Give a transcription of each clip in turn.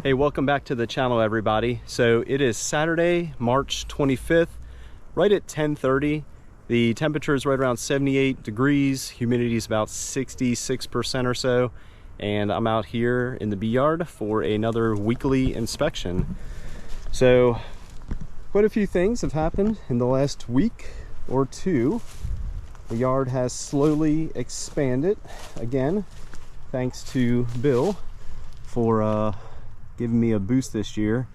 Hey, welcome back to the channel, everybody. So it is Saturday, March 25th, right at 10:30. The temperature is right around 78 degrees. Humidity is about 66% or so. And I'm out here in the bee yard for another weekly inspection. So quite a few things have happened in the last week or two. The yard has slowly expanded again, thanks to Bill for giving me a boost this year.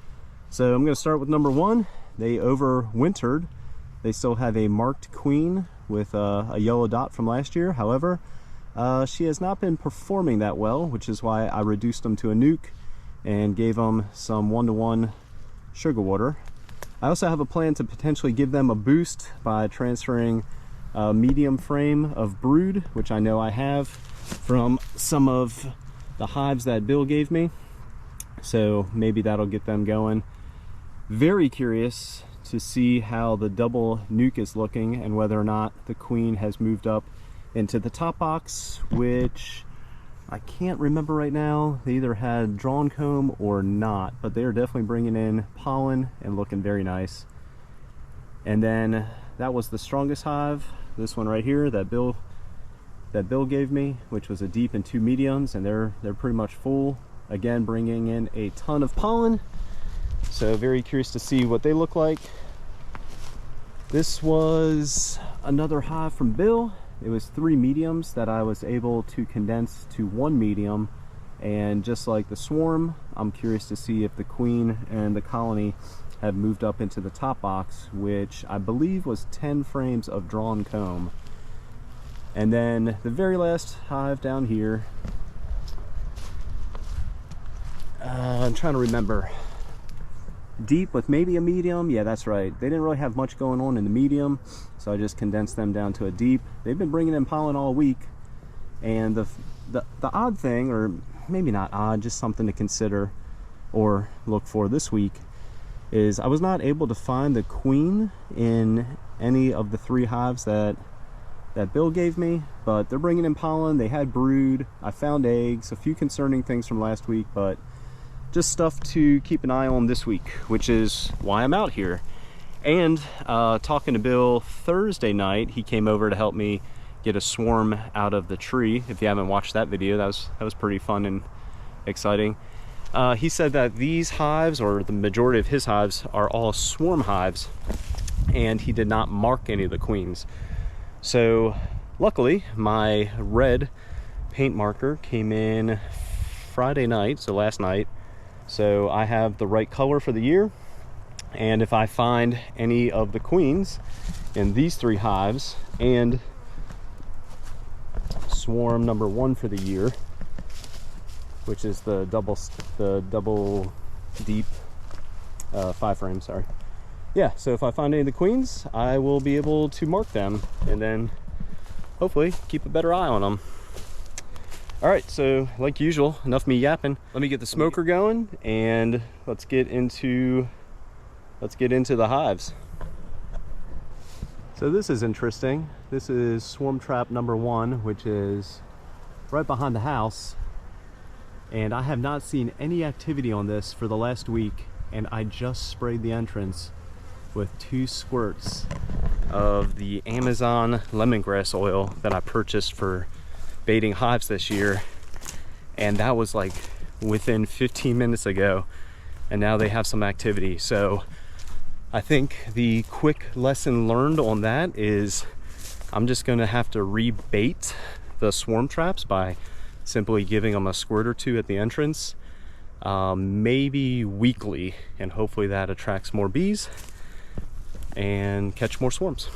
So I'm going to start with number one. They overwintered. They still have a marked queen with a yellow dot from last year. However, she has not been performing that well, which is why I reduced them to a nuke and gave them some 1-to-1 sugar water. I also have a plan to potentially give them a boost by transferring a medium frame of brood, which I know I have from some of the hives that Bill gave me. So maybe that'll get them going. Very curious to see how the double nuke is looking and whether or not the queen has moved up into the top box, which I can't remember right now. They either had drawn comb or not, but they are definitely bringing in pollen and looking very nice. And then that was the strongest hive, this one right here that Bill gave me, which was a deep and 2 mediums, and they're pretty much full. Again, bringing in a ton of pollen. So very curious to see what they look like. This was another hive from Bill. It was 3 mediums that I was able to condense to 1 medium. And just like the swarm, I'm curious to see if the queen and the colony have moved up into the top box, which I believe was 10 frames of drawn comb. And then the very last hive down here, I'm trying to remember. Deep with maybe a medium. Yeah, that's right. They didn't really have much going on in the medium, so I just condensed them down to a deep. They've been bringing in pollen all week. And the odd thing, or maybe not odd, just something to consider or look for this week, is I was not able to find the queen in any of the 3 hives that Bill gave me, but they're bringing in pollen. They had brood. I found eggs, a few concerning things from last week, but just stuff to keep an eye on this week, which is why I'm out here. And talking to Bill Thursday night, he came over to help me get a swarm out of the tree. If you haven't watched that video, that was pretty fun and exciting. He said that these hives, or the majority of his hives, are all swarm hives, and he did not mark any of the queens. So luckily my red paint marker came in Friday night, so last night. So I have the right color for the year, and if I find any of the queens in these 3 hives and swarm number 1 for the year, which is the double deep 5 frame, sorry. Yeah, so if I find any of the queens, I will be able to mark them and then hopefully keep a better eye on them. All right, so like usual, enough me yapping. Let me get the smoker going and let's get into the hives. So this is interesting. This is swarm trap number 1, which is right behind the house. And I have not seen any activity on this for the last week, and I just sprayed the entrance with 2 squirts of the Amazon lemongrass oil that I purchased for baiting hives this year, and that was like within 15 minutes ago, and now they have some activity. So I think the quick lesson learned on that is I'm just going to have to rebait the swarm traps by simply giving them a squirt or 2 at the entrance, maybe weekly, and hopefully that attracts more bees and catch more swarms.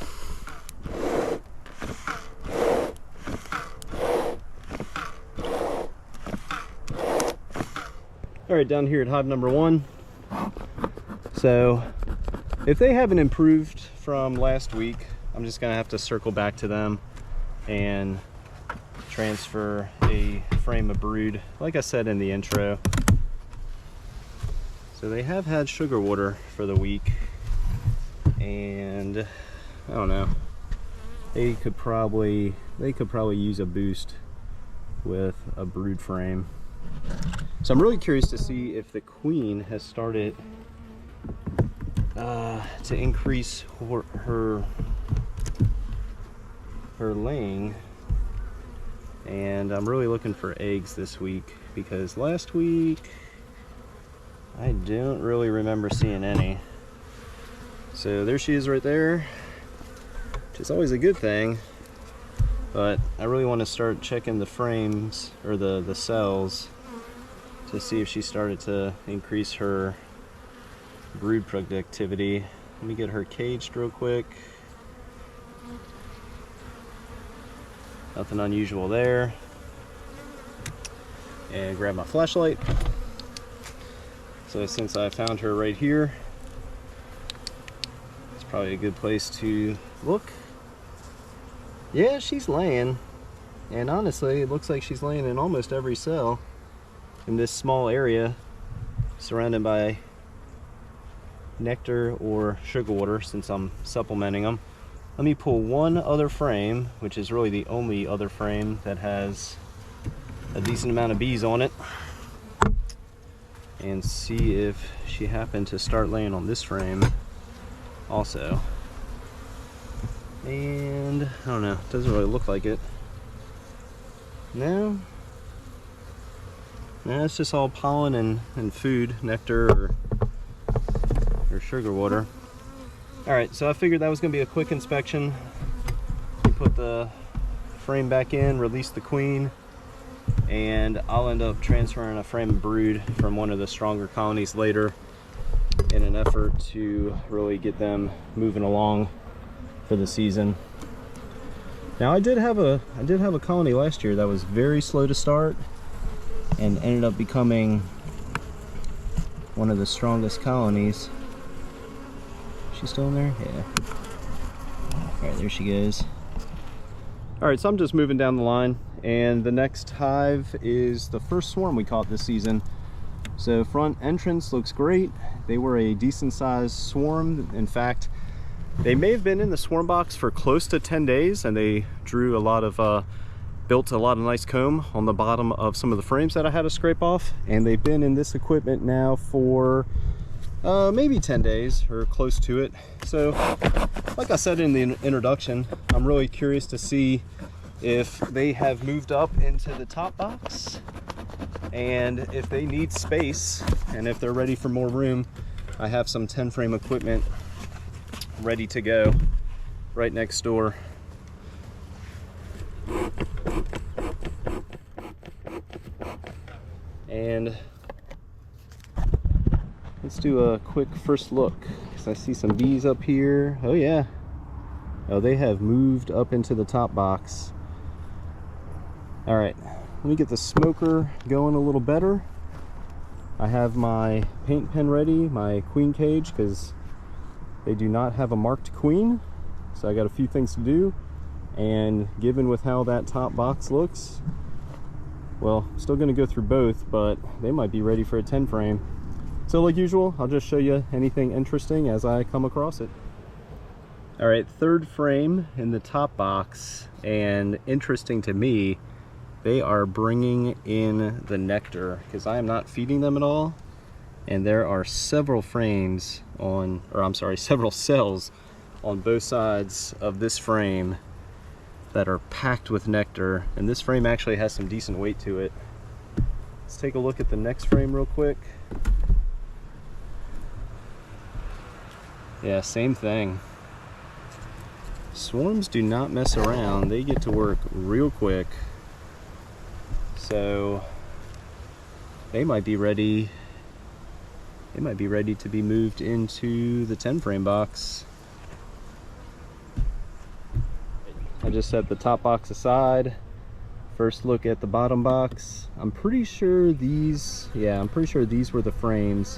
All right, down here at hive number 1. So if they haven't improved from last week, I'm just gonna have to circle back to them and transfer a frame of brood, like I said in the intro. So they have had sugar water for the week, and I don't know, they could probably use a boost with a brood frame. So I'm really curious to see if the queen has started to increase her laying, and I'm really looking for eggs this week because last week I don't really remember seeing any. So there she is right there, which is always a good thing, but I really want to start checking the frames or the cells to see if she started to increase her brood productivity. Let me get her caged real quick. Nothing unusual there. And grab my flashlight. So since I found her right here, it's probably a good place to look. Yeah, she's laying. And honestly, it looks like she's laying in almost every cell in this small area, surrounded by nectar or sugar water since I'm supplementing them. Let me pull one other frame, which is really the only other frame that has a decent amount of bees on it, and see if she happened to start laying on this frame also. And I don't know, doesn't really look like it. No, it's just all pollen and food, nectar or sugar water. Alright, so I figured that was going to be a quick inspection. Put the frame back in, release the queen, and I'll end up transferring a frame of brood from one of the stronger colonies later in an effort to really get them moving along for the season. Now I did have a colony last year that was very slow to start and ended up becoming one of the strongest colonies. She's still in there? Yeah. Alright, there she goes. Alright, so I'm just moving down the line, and the next hive is the first swarm we caught this season. So front entrance looks great. They were a decent sized swarm. In fact, they may have been in the swarm box for close to 10 days, and they drew a lot of built a lot of nice comb on the bottom of some of the frames that I had to scrape off, and they've been in this equipment now for maybe 10 days or close to it. So like I said in the introduction, I'm really curious to see if they have moved up into the top box and if they need space, and if they're ready for more room. I have some 10 frame equipment ready to go right next door. And let's do a quick first look, because I see some bees up here. Oh yeah. Oh, they have moved up into the top box. All right, let me get the smoker going a little better. I have my paint pen ready, my queen cage, because they do not have a marked queen. So I got a few things to do. And given with how that top box looks, well, I'm still gonna go through both, but they might be ready for a 10 frame. So like usual, I'll just show you anything interesting as I come across it. All right, third frame in the top box, and interesting to me, they are bringing in the nectar because I am not feeding them at all. And there are several frames on, or I'm sorry, several cells on both sides of this frame that are packed with nectar. And this frame actually has some decent weight to it. Let's take a look at the next frame real quick. Yeah, same thing. Swarms do not mess around. They get to work real quick. So they might be ready. They might be ready to be moved into the 10 frame box. I just set the top box aside. First look at the bottom box. I'm pretty sure these, yeah, I'm pretty sure these were the frames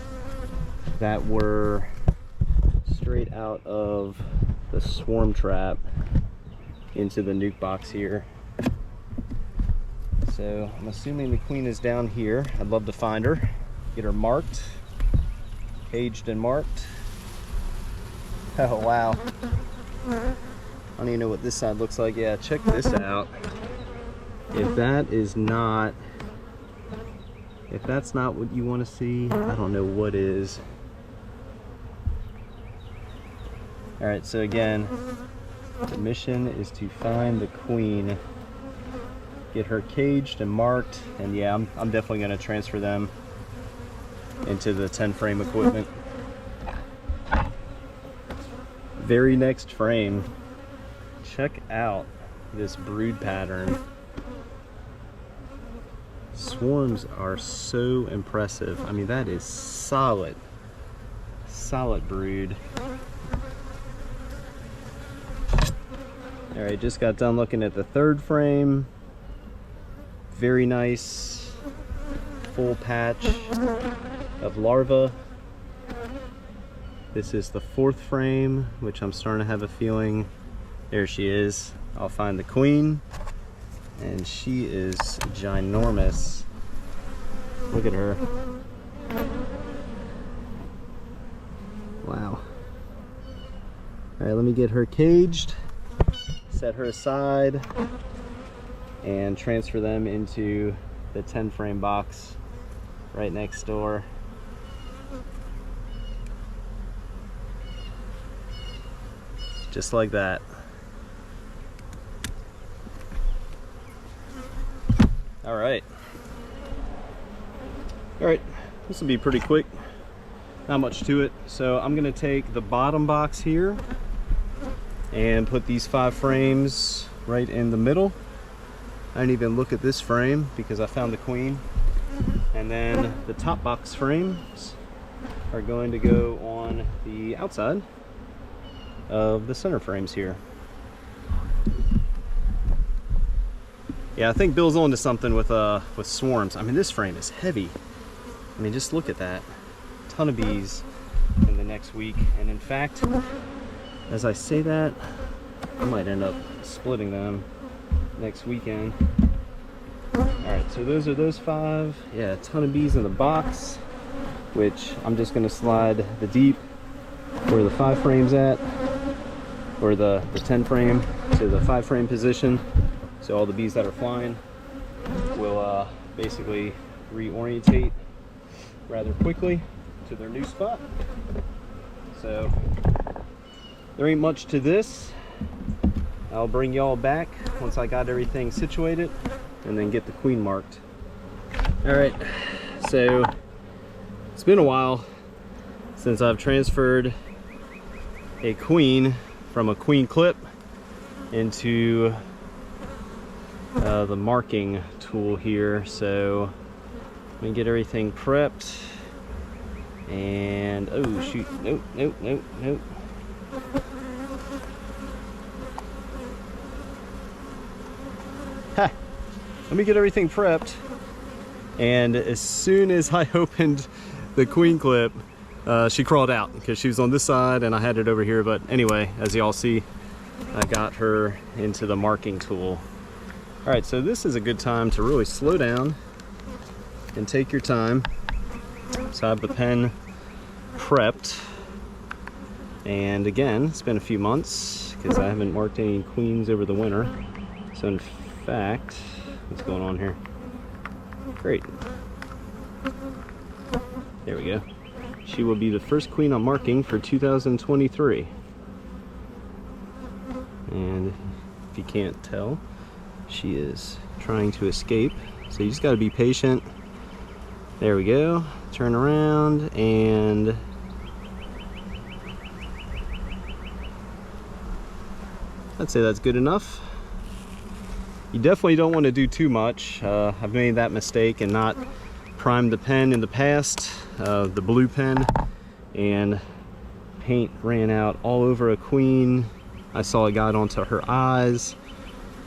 that were straight out of the swarm trap into the nuke box here. So I'm assuming the queen is down here. I'd love to find her, get her marked, caged and marked. Oh wow. I don't even know what this side looks like. Yeah, check this out. If that is not If that's not what you want to see, I don't know what is. All right, so again, the mission is to find the queen, get her caged and marked, and yeah, I'm definitely going to transfer them into the 10 frame equipment. Very next frame, check out this brood pattern. Swarms are so impressive. I mean, that is solid brood. All right, just got done looking at the 3rd frame. Very nice full patch of larvae. This is the 4th frame, which I'm starting to have a feeling. There she is. I'll find the queen, and she is ginormous. Look at her. Wow. All right, let me get her caged, set her aside, and transfer them into the 10 frame box right next door. Just like that. All right, this will be pretty quick, not much to it. So I'm gonna take the bottom box here and put these 5 frames right in the middle. I didn't even look at this frame because I found the queen. And then the top box frames are going to go on the outside of the center frames here. Yeah, I think Bill's on to something with swarms. I mean, this frame is heavy. I mean, just look at that. A ton of bees in the next week. And in fact, as I say that, I might end up splitting them next weekend. All right, so those are those 5. Yeah, a ton of bees in the box, which I'm just gonna slide the deep where the 5 frames at, or the 10 frame to the 5 frame position. So all the bees that are flying will basically reorientate rather quickly to their new spot. So there ain't much to this. I'll bring y'all back once I got everything situated and then get the queen marked. All right, so it's been a while since I've transferred a queen from a queen clip into the marking tool here. So let me get everything prepped, and oh shoot, nope. Ha! Let me get everything prepped, and as soon as I opened the queen clip, she crawled out because she was on this side and I had it over here. But anyway, as y'all see, I got her into the marking tool. All right, so this is a good time to really slow down and take your time. So I have the pen prepped, and again, it's been a few months because I haven't marked any queens over the winter. So in fact, what's going on here? Great. There we go. She will be the first queen I'm marking for 2023. And if you can't tell, she is trying to escape. So you just got to be patient. There we go. Turn around, and I'd say that's good enough. You definitely don't want to do too much. I've made that mistake and not primed the pen in the past, the blue pen, and paint ran out all over a queen. I saw it got onto her eyes,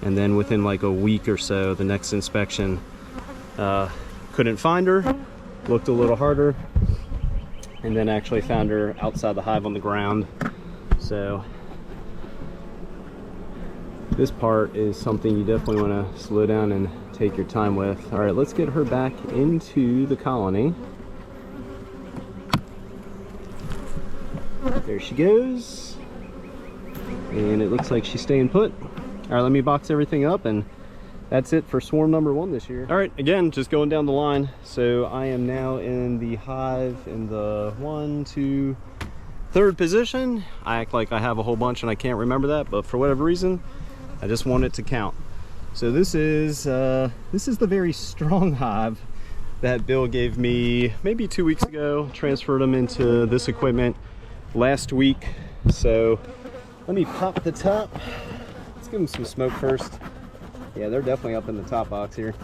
and then within like a week or so, the next inspection, couldn't find her, looked a little harder, and then actually found her outside the hive on the ground. So this part is something you definitely want to slow down and take your time with. All right, let's get her back into the colony. There she goes. And it looks like she's staying put. All right, let me box everything up and that's it for swarm number 1 this year. All right, again, just going down the line. So I am now in the hive in the 1, 2, 3rd position. I act like I have a whole bunch and I can't remember that, but for whatever reason, I just want it to count. So this is the very strong hive that Bill gave me maybe 2 weeks ago. Transferred them into this equipment last week. So let me pop the top. Let's give them some smoke first. Yeah, they're definitely up in the top box here.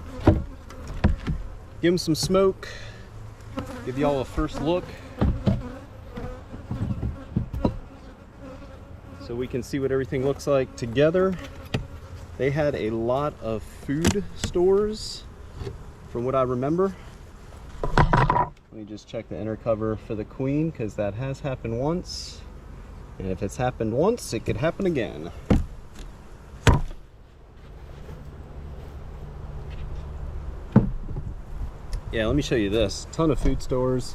Give them some smoke. Give y'all a first look, so we can see what everything looks like together. They had a lot of food stores from what I remember. Let me just check the inner cover for the queen, because that has happened once. And if it's happened once, it could happen again. Yeah, let me show you this. Ton of food stores.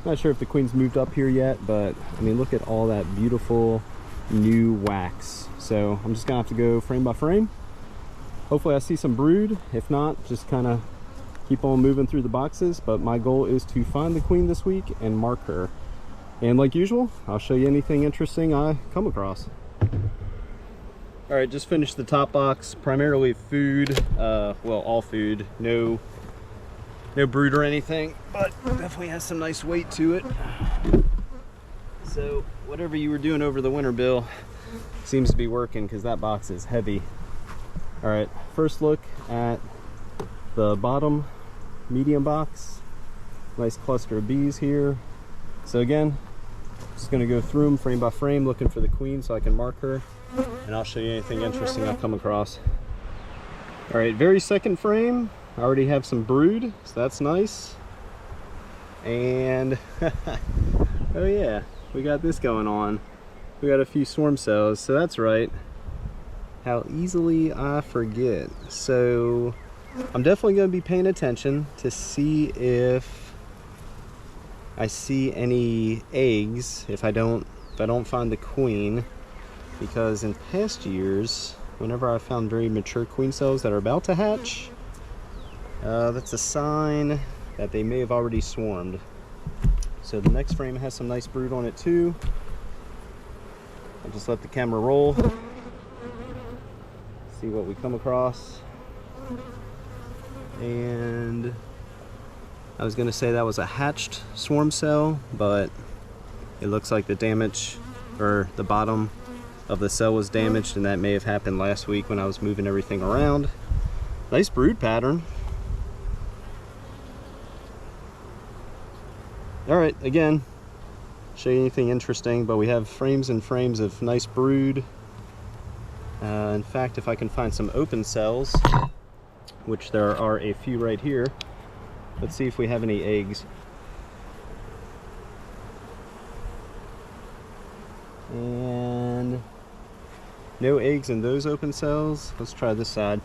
Not sure if the queen's moved up here yet, but I mean, look at all that beautiful new wax. So I'm just gonna have to go frame by frame. Hopefully I see some brood. If not, just kind of keep on moving through the boxes. But my goal is to find the queen this week and mark her. And like usual, I'll show you anything interesting I come across. All right, just finished the top box. Primarily food, well, all food. No brood or anything, but definitely has some nice weight to it. So whatever you were doing over the winter, Bill, seems to be working, because that box is heavy. All right, first look at the bottom medium box. Nice cluster of bees here. So again, just gonna go through them frame by frame, looking for the queen so I can mark her, and I'll show you anything interesting I come across. All right, very second frame. I already have some brood, so that's nice. And oh yeah, we got this going on. We got a few swarm cells, so that's right. How easily I forget. So I'm definitely going to be paying attention to see if I see any eggs if I don't find the queen, because in past years, whenever I found very mature queen cells that are about to hatch, that's a sign that they may have already swarmed. So the next frame has some nice brood on it too. I'll just let the camera roll, see what we come across. And I was gonna say that was a hatched swarm cell, but it looks like the damage, or the bottom of the cell was damaged, and that may have happened last week when I was moving everything around. Nice brood pattern. All right, again, show you anything interesting, but we have frames and frames of nice brood. In fact, if I can find some open cells, which there are a few right here, let's see if we have any eggs. And no eggs in those open cells. Let's try this side.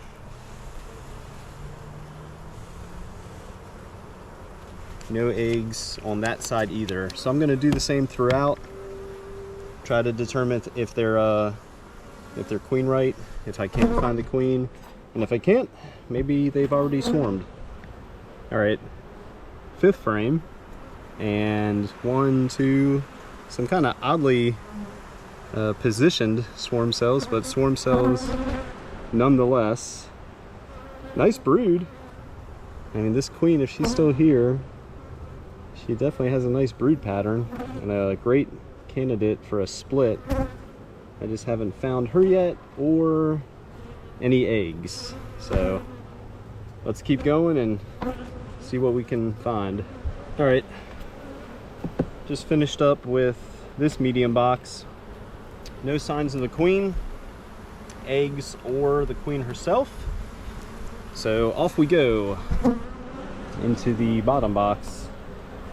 No eggs on that side either. So I'm gonna do the same throughout. Try to determine if they're queen right, if I can't find the queen. And if I can't, maybe they've already swarmed. All right, fifth frame, and 1, 2, some kind of oddly positioned swarm cells, but swarm cells nonetheless. Nice brood. I mean, this queen, if she's still here, she definitely has a nice brood pattern and a great candidate for a split. I just haven't found her yet or any eggs. So let's keep going and see what we can find. All right, just finished up with this medium box. No signs of the queen, eggs, or the queen herself. So off we go into the bottom box,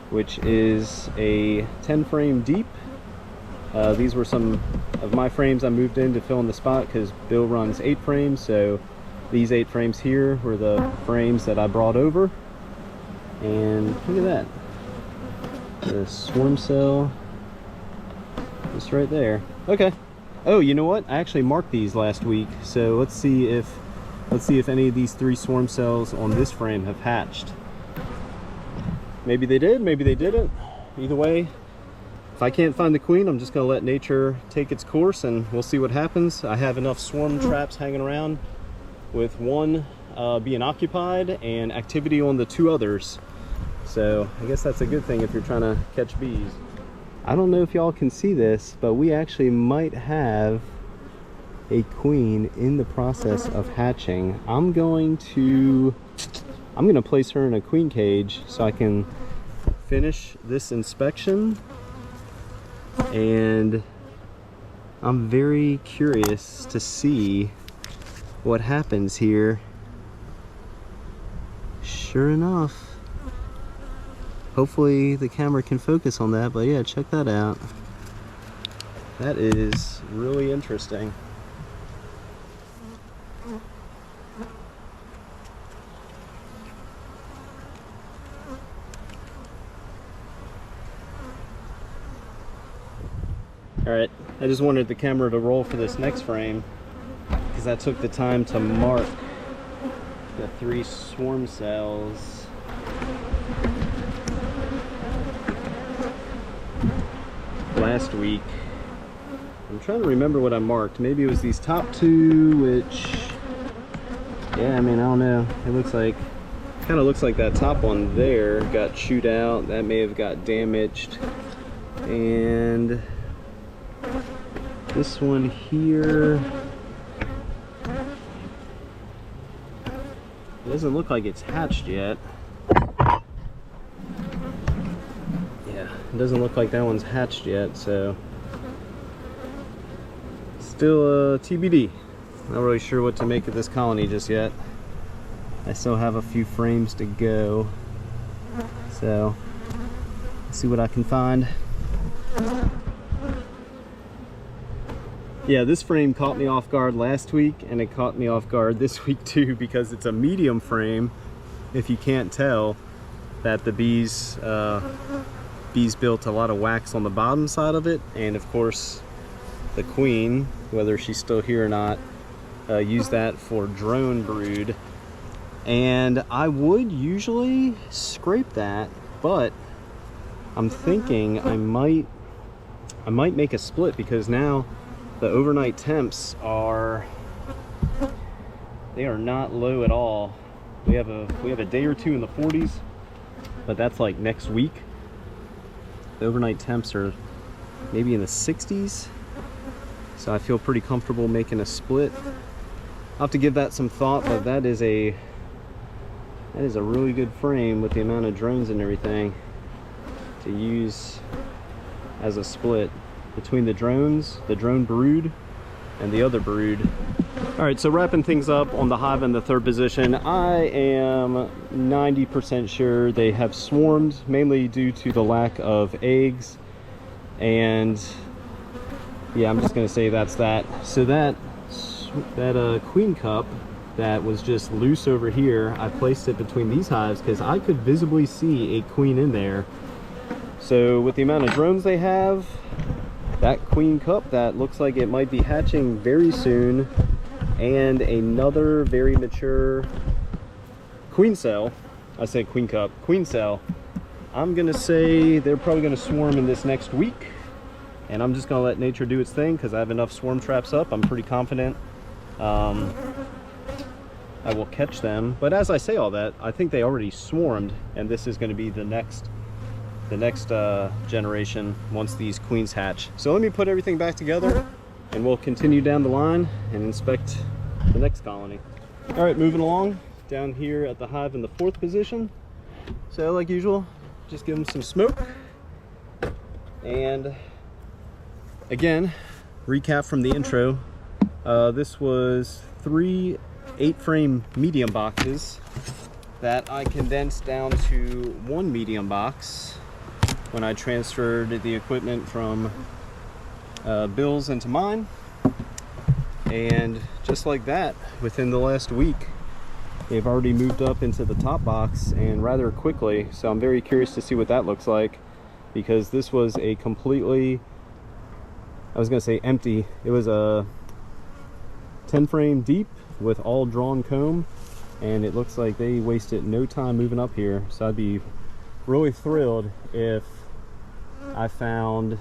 which is a 10 frame deep. These were some of my frames I moved in to fill in the spot because Bill runs 8 frames, so these 8 frames here were the frames that I brought over. And look at that, the swarm cell just right there. Okay. Oh, you know what? I actually marked these last week, so let's see if Let's see if any of these 3 swarm cells on this frame have hatched. Maybe they did, maybe they didn't. Either way, if I can't find the queen, I'm just gonna let nature take its course and we'll see what happens. I have enough swarm traps hanging around, with one being occupied and activity on the 2 others. So I guess that's a good thing if you're trying to catch bees. I don't know if y'all can see this, but we actually might have a queen in the process of hatching. I'm gonna place her in a queen cage so I can finish this inspection, and I'm very curious to see what happens here. Sure enough, hopefully the camera can focus on that, but yeah, check that out. That is really interesting. Alright, I just wanted the camera to roll for this next frame because I took the time to mark the 3 swarm cells. Last week. I'm trying to remember what I marked. Maybe it was these top 2, which, yeah, I mean, I don't know. It looks like, kind of looks like that top one there got chewed out. That may have got damaged. And this one here, it doesn't look like it's hatched yet. Yeah, it doesn't look like that one's hatched yet, so still TBD. Not really sure what to make of this colony just yet. I still have a few frames to go, so let's see what I can find. Yeah, this frame caught me off guard last week, and it caught me off guard this week too, because it's a medium frame. If you can't tell, that the bees built a lot of wax on the bottom side of it, and of course the queen, whether she's still here or not, used that for drone brood. And I would usually scrape that, but I'm thinking I might make a split, because now the overnight temps are not low at all. We have a day or 2 in the 40s, but that's like next week. The overnight temps are maybe in the 60s, so I feel pretty comfortable making a split. I'll have to give that some thought, but that is a really good frame with the amount of drones and everything to use as a split between the drones, the drone brood, and the other brood. All right, so wrapping things up on the hive in the 3rd position, I am 90% sure they have swarmed, mainly due to the lack of eggs. And yeah, I'm just gonna say that's that. So that queen cup that was just loose over here, I placed it between these hives because I could visibly see a queen in there. So with the amount of drones they have, that queen cup that looks like it might be hatching very soon, and another very mature queen cell, I say queen cup, queen cell, I'm gonna say they're probably gonna swarm in this next week, and I'm just gonna let nature do its thing because I have enough swarm traps up. I'm pretty confident I will catch them. But as I say all that, I think they already swarmed, and this is going to be the next generation once these queens hatch. So let me put everything back together and we'll continue down the line and inspect the next colony. All right, moving along down here at the hive in the 4th position. So like usual, just give them some smoke. And again, recap from the intro, this was 3 8-frame medium boxes that I condensed down to 1 medium box when I transferred the equipment from Bill's into mine. And just like that, within the last week, they've already moved up into the top box, and rather quickly. So I'm very curious to see what that looks like, because this was a completely, I was gonna say empty, it was a 10 frame deep with all drawn comb, and it looks like they wasted no time moving up here. So I'd be really thrilled if I found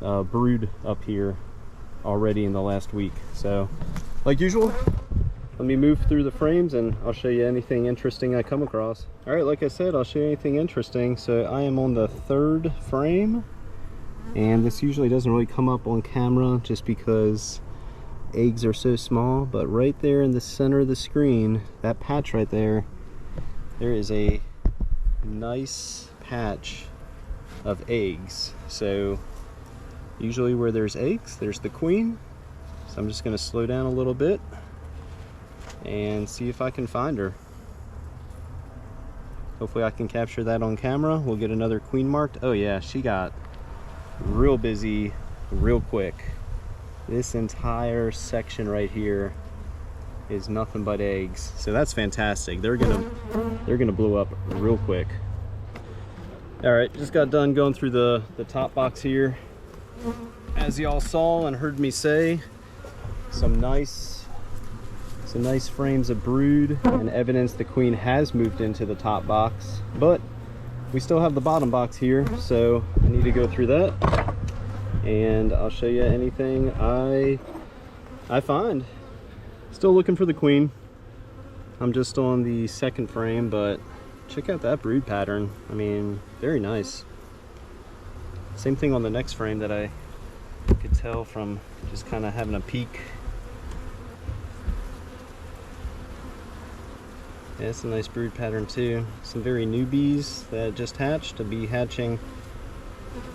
a brood up here already in the last week. So like usual, let me move through the frames and I'll show you anything interesting I come across. All right, like I said, I'll show you anything interesting. So I am on the 3rd frame, and this usually doesn't really come up on camera just because eggs are so small, but right there in the center of the screen, that patch right there, there is a nice patch of eggs. So usually where there's eggs, there's the queen. So I'm just going to slow down a little bit and see if I can find her. Hopefully I can capture that on camera. We'll get another queen marked. Oh yeah, she got real busy real quick. This entire section right here is nothing but eggs. So that's fantastic. They're gonna blow up real quick. All right, just got done going through the top box here. As y'all saw and heard me say, some nice frames of brood and evidence the queen has moved into the top box, but we still have the bottom box here, so I need to go through that and I'll show you anything I find. Still looking for the queen. I'm just on the 2nd frame, but check out that brood pattern. I mean, very nice. Same thing on the next frame that I could tell from just kind of having a peek. Yeah, it's a nice brood pattern too. Some very new bees that just hatched. A bee hatching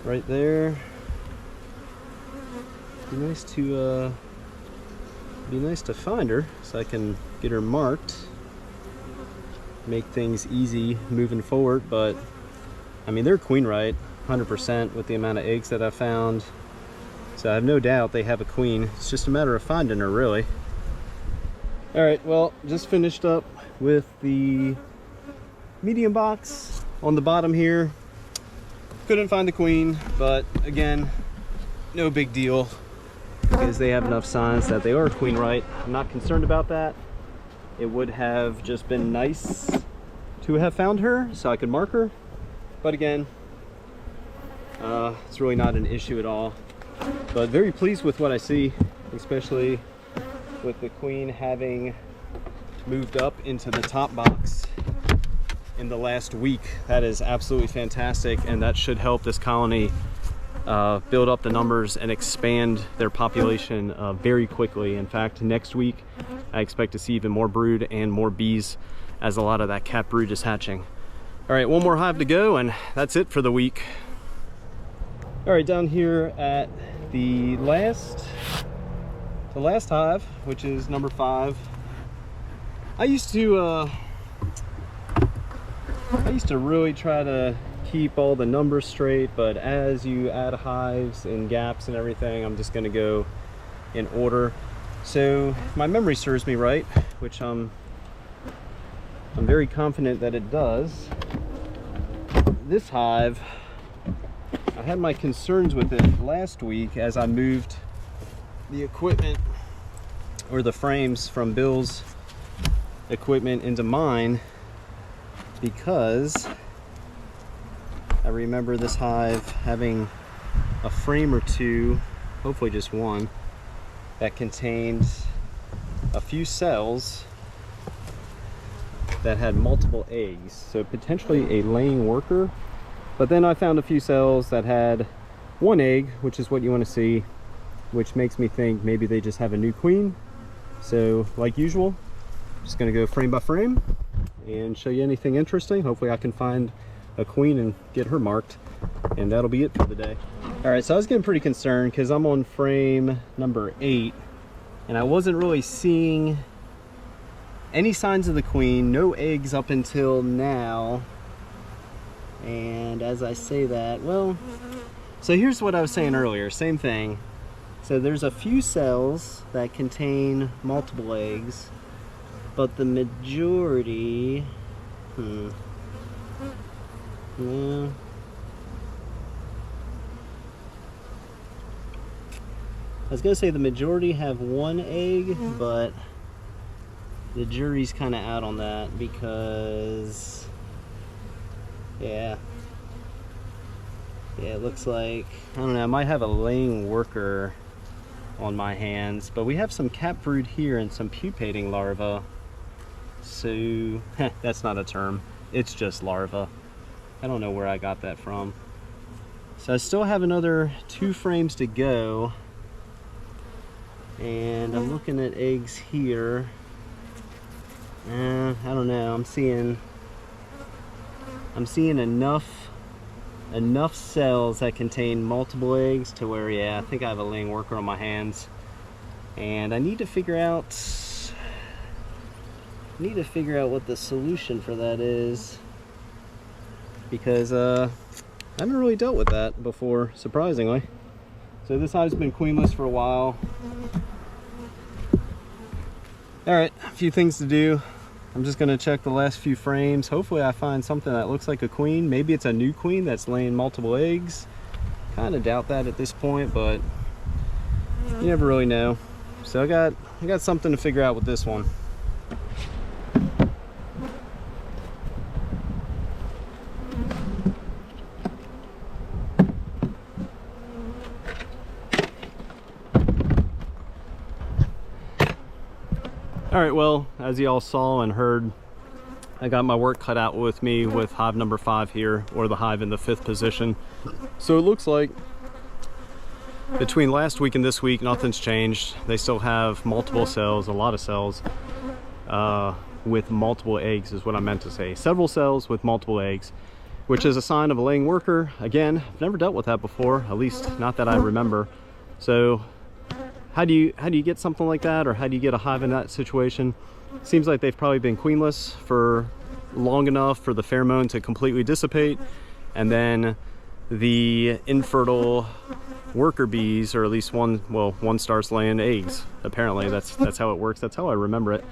right there. Be nice to find her so I can get her marked. Make things easy moving forward, but I mean, they're queen right 100% with the amount of eggs that I found. So I have no doubt they have a queen. It's just a matter of finding her, really. All right, well, just finished up with the medium box on the bottom here. Couldn't find the queen, but again, no big deal because they have enough signs that they are queen right. I'm not concerned about that. It would have just been nice to have found her so I could mark her, but again, it's really not an issue at all. But very pleased with what I see, especially with the queen having moved up into the top box in the last week. That is absolutely fantastic, and that should help this colony build up the numbers and expand their population very quickly. In fact, next week I expect to see even more brood and more bees as a lot of that capped brood is hatching. All right, one more hive to go and that's it for the week. All right, down here at the last hive, which is number 5. I used to really try to keep all the numbers straight, but as you add hives and gaps and everything, I'm just going to go in order. So if my memory serves me right, which I'm very confident that it does, this hive, I had my concerns with it last week as I moved the equipment or the frames from Bill's equipment into mine, because I remember this hive having a frame or two, hopefully just one, that contained a few cells that had multiple eggs, so potentially a laying worker. But then I found a few cells that had 1 egg, which is what you want to see, which makes me think maybe they just have a new queen. So like usual, I'm just going to go frame by frame and show you anything interesting. Hopefully I can find a queen and get her marked, and that'll be it for the day. All right, so I was getting pretty concerned because I'm on frame number 8 and I wasn't really seeing any signs of the queen, no eggs up until now. And as I say that, well, so here's what I was saying earlier, same thing. So there's a few cells that contain multiple eggs, but the majority, yeah. I was gonna say the majority have 1 egg, but the jury's kind of out on that because, yeah, it looks like, I don't know, I might have a laying worker on my hands, but we have some cap brood here and some pupating larvae. So that's not a term, it's just larva. I don't know where I got that from. So I still have another 2 frames to go, and I'm looking at eggs here. I don't know, I'm seeing enough cells that contain multiple eggs to where, yeah, I think I have a laying worker on my hands. And I need to figure out what the solution for that is, because I haven't really dealt with that before, surprisingly. So this hive's been queenless for a while. All right, a few things to do. I'm just gonna check the last few frames. Hopefully I find something that looks like a queen. Maybe it's a new queen that's laying multiple eggs. Kind of doubt that at this point, but you never really know. So I got something to figure out with this one. All right, well, as you all saw and heard, I got my work cut out with me with hive number 5 here, or the hive in the 5th position. So it looks like between last week and this week, nothing's changed. They still have multiple cells, a lot of cells, with multiple eggs is what I meant to say. Several cells with multiple eggs, which is a sign of a laying worker. Again, I've never dealt with that before, at least not that I remember. So how do you get something like that, or how do you get a hive in that situation? Seems like they've probably been queenless for long enough for the pheromone to completely dissipate, and then the infertile worker bees, or at least one starts laying eggs. Apparently that's how it works. That's how I remember it.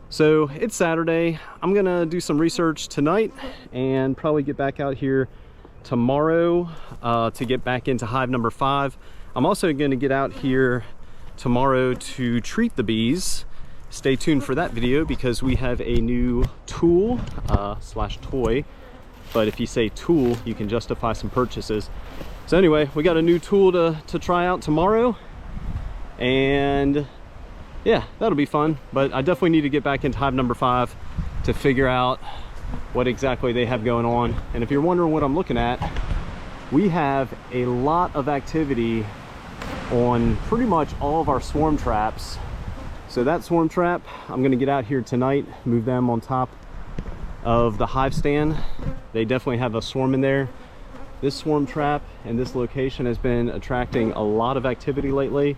So it's Saturday. I'm gonna do some research tonight and probably get back out here tomorrow to get back into hive number 5. I'm also gonna get out here tomorrow to treat the bees. Stay tuned for that video because we have a new tool slash toy, but if you say tool you can justify some purchases. So anyway, we got a new tool to try out tomorrow, and yeah, that'll be fun. But I definitely need to get back into hive number 5 to figure out what exactly they have going on. And if you're wondering what I'm looking at, we have a lot of activity on pretty much all of our swarm traps. So that swarm trap, I'm gonna get out here tonight, move them on top of the hive stand. They definitely have a swarm in there. This swarm trap and this location has been attracting a lot of activity lately.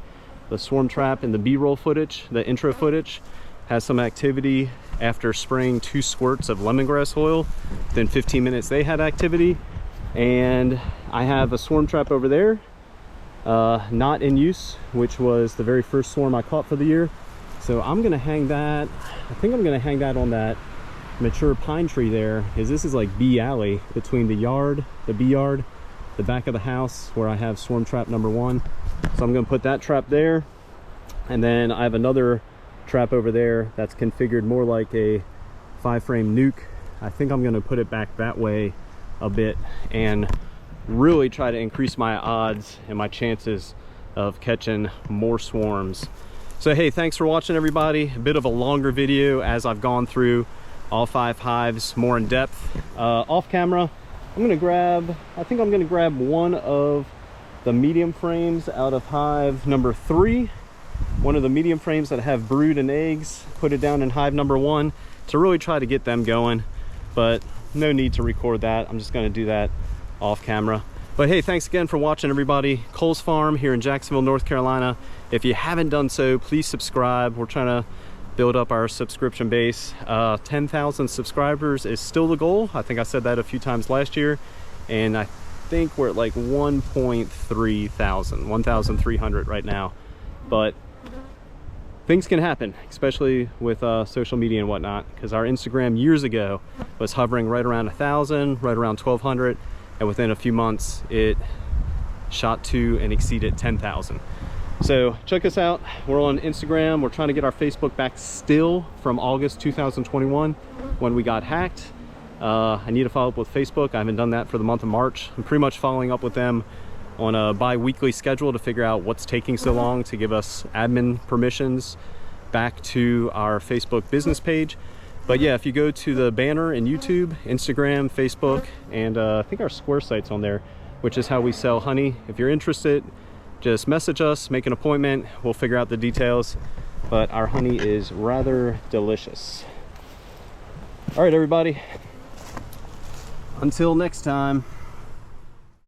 The swarm trap and the B-roll footage, the intro footage, has some activity after spraying 2 squirts of lemongrass oil. Within 15 minutes they had activity. And I have a swarm trap over there, not in use, which was the very first swarm I caught for the year. So I'm gonna hang that, I think I'm gonna hang that on that mature pine tree there, because this is like bee alley between the yard, the bee yard, the back of the house where I have swarm trap number 1. So I'm gonna put that trap there, and then I have another trap over there that's configured more like a 5-frame nuke. I think I'm gonna put it back that way a bit and really try to increase my odds and my chances of catching more swarms. So hey, thanks for watching everybody. A bit of a longer video as I've gone through all 5 hives more in depth. Off camera, I think I'm gonna grab one of the medium frames out of hive number 3, one of the medium frames that have brood and eggs, put it down in hive number 1 to really try to get them going, but no need to record that. I'm just gonna do that off camera. But hey, thanks again for watching everybody. Cole's Farm here in Jacksonville, North Carolina. If you haven't done so, please subscribe. We're trying to build up our subscription base. 10,000 subscribers is still the goal. I think I said that a few times last year, and I think we're at like 1,300 right now. But things can happen, especially with social media and whatnot, because our Instagram years ago was hovering right around 1,000, right around 1,200, and within a few months it shot to and exceeded 10,000. So check us out. We're on Instagram. We're trying to get our Facebook back still from August 2021 when we got hacked. I need to follow up with Facebook. I haven't done that for the month of March. I'm pretty much following up with them on a bi-weekly schedule to figure out what's taking so long to give us admin permissions back to our Facebook business page. But yeah, if you go to the banner in YouTube, Instagram, Facebook, and I think our Square site's on there, which is how we sell honey. If you're interested, just message us, make an appointment, we'll figure out the details. But our honey is rather delicious. All right, everybody. Until next time.